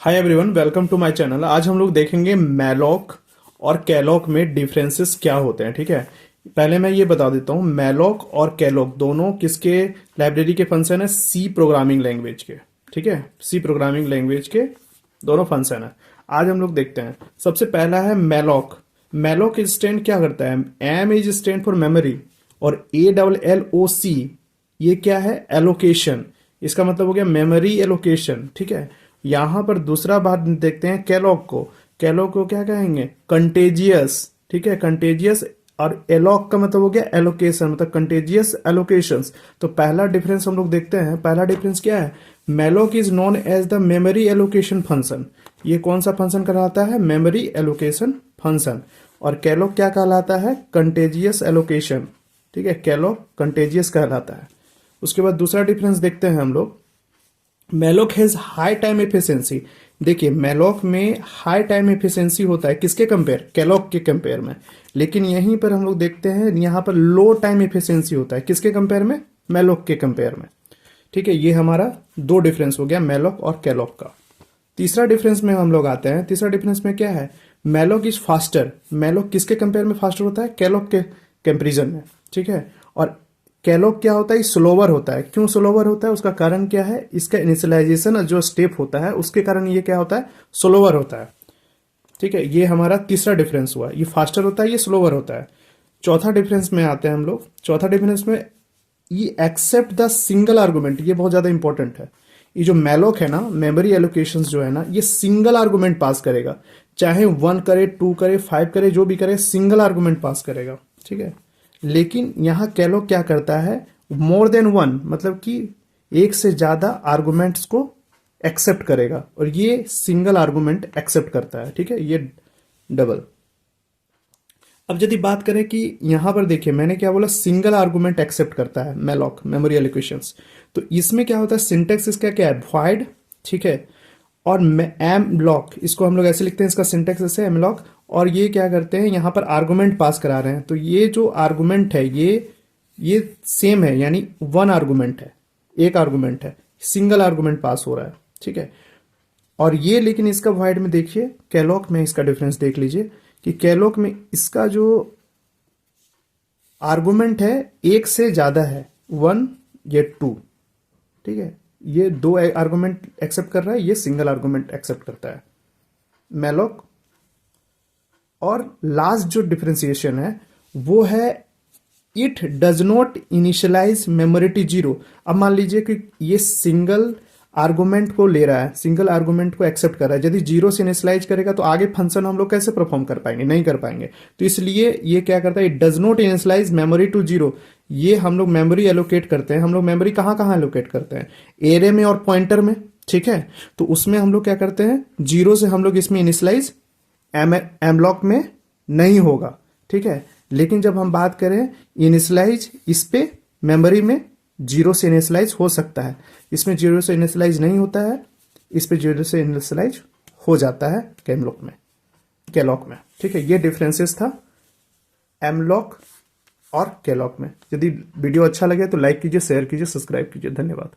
Hi everyone, welcome to my channel. आज हम लोग देखेंगे मैलॉक और कैलॉक में डिफरेंसेस क्या होते हैं। ठीक है, पहले मैं ये बता देता हूँ, मैलॉक और कैलॉक दोनों किसके लाइब्रेरी के फंक्शन है? सी प्रोग्रामिंग लैंग्वेज के। ठीक है, सी प्रोग्रामिंग लैंग्वेज के दोनों फंक्शन है। आज हम लोग देखते हैं। सबसे पहला है मैलॉक। मैलॉक स्टैंड क्या करता है? M is stand for memory और ALLOC ये क्या है? एलोकेशन। इसका मतलब हो गया मेमोरी एलोकेशन। ठीक है, यहां पर दूसरा बात देखते हैं कैलॉग को। कैलॉग को क्या कहेंगे? कंटेजियस। ठीक है, कंटेजियस। और एलॉक का मतलब हो गया एलोकेशन, मतलब कंटेजियस एलोकेशंस। तो पहला डिफरेंस हम लोग देखते हैं। पहला डिफरेंस क्या है? Malloc is known as the memory allocation function. ये कौन सा फंक्शन कहलाता है? Memory allocation function. और कैलॉग क्या कहलाता है? Contiguous allocation. ठीक है, कैलॉग कंटेजियस कहलाता है। उसके बाद दूसरा डिफरेंस देखते हैं हम लोग। Malloc has high time efficiency. देखिए, मैलॉक में हाई टाइम एफिशिएंसी होता है किसके कंपेयर? कैलॉग के कंपेयर में। लेकिन यहीं पर हम लोग देखते हैं यहां पर लो टाइम एफिशिएंसी होता है किसके कंपेयर में? मैलॉक के कंपेयर में। ठीक है, ये हमारा दो डिफरेंस हो गया मैलॉक और कैलॉग का। तीसरा डिफरेंस में हम लोग आते हैं। तीसरा डिफरेंस में क्या है? Malloc is faster. मैलॉक किसके कंपेयर में फास्टर होता है? कैलॉग के कंपेरिजन में। ठीक है, और कैलॉग क्या होता है? स्लोवर होता है। क्यों स्लोवर होता है? उसका कारण क्या है? इसका इनिशियलाइजेशन जो स्टेप होता है उसके कारण ये क्या होता है? स्लोवर होता है। ठीक है, ये हमारा तीसरा डिफरेंस हुआ। ये फास्टर होता है, ये स्लोवर होता है। चौथा डिफरेंस में आते हैं हम लोग। चौथा डिफरेंस में ये एक्सेप्ट द सिंगल आर्गुमेंट। ये बहुत ज्यादा इंपॉर्टेंट है। ये जो मैलॉक है ना, मेमोरी एलोकेशंस जो है ना, ये सिंगल आर्गुमेंट पास करेगा। चाहे 1 करे, 2 करे, 5 करे, जो भी करे, सिंगल आर्गुमेंट पास करेगा। ठीक है, लेकिन यहां कैलॉग क्या करता है? मोर देन वन, मतलब कि एक से ज्यादा आर्गुमेंट्स को एक्सेप्ट करेगा, और ये सिंगल आर्गुमेंट एक्सेप्ट करता है। ठीक है, ये डबल। अब यदि बात करें कि यहां पर देखिए मैंने क्या बोला, सिंगल आर्गुमेंट एक्सेप्ट करता है मैलॉक, मेमोरी एलोकेशंस। तो इसमें क्या होता है? सिंटेक्स इसका क्या है? वॉइड। ठीक है, और एम ब्लॉक, इसको हम लोग ऐसे लिखते हैं, इसका सिंटेक्स ऐसे एम ब्लॉक। और ये क्या करते हैं? यहां पर आर्गुमेंट पास करा रहे हैं। तो ये जो आर्गुमेंट है ये सेम है, यानी वन आर्गुमेंट है, एक आर्गुमेंट है, सिंगल आर्गुमेंट पास हो रहा है। ठीक है, और ये लेकिन इसका वाइड में देखिए, कैलॉग में इसका डिफरेंस देख लीजिए कि कैलॉग में इसका जो आर्गुमेंट है एक से ज्यादा है, 1 या 2। ठीक है, ये दो आर्गुमेंट एक्सेप्ट कर रहा है, ये सिंगल आर्गुमेंट एक्सेप्ट करता है मैलॉक। और लास्ट जो डिफरेंशिएशन है वो है it does not initialize memory to zero. अब मान लीजिए कि ये सिंगल आर्गुमेंट को ले रहा है, सिंगल आर्गुमेंट को एक्सेप्ट कर रहा है। यदि जीरो से इनिशियलाइज करेगा तो आगे फंक्शन हम लोग कैसे परफॉर्म कर पाएंगे? नहीं कर पाएंगे। तो इसलिए ये क्या करता है? It does not initialize memory to zero. ये हम लोग मेमोरी एलोकेट करते हैं। हम लोग मेमोरी कहां कहां एलोकेट करते हैं? एरे में और पॉइंटर में। ठीक है, तो उसमें हम लोग क्या करते हैं? जीरो से हम लोग इसमें इनिशियलाइज एम ब्लॉक में नहीं होगा। ठीक है, लेकिन जब हम बात करें इनिशियलाइज, इस पे मेमोरी में जीरो से इनिशियलाइज हो सकता है, इसमें जीरो से इनिशियलाइज नहीं होता है, इस पे जीरो से इनिशियलाइज हो जाता है कैमलॉक में, कैलॉक में। ठीक है, ये डिफरेंसेस था एमलॉक और कैलॉक में। यदि वीडियो अच्छा लगे तो लाइक कीजिए, शेयर कीजिए, सब्सक्राइब कीजिए। धन्यवाद।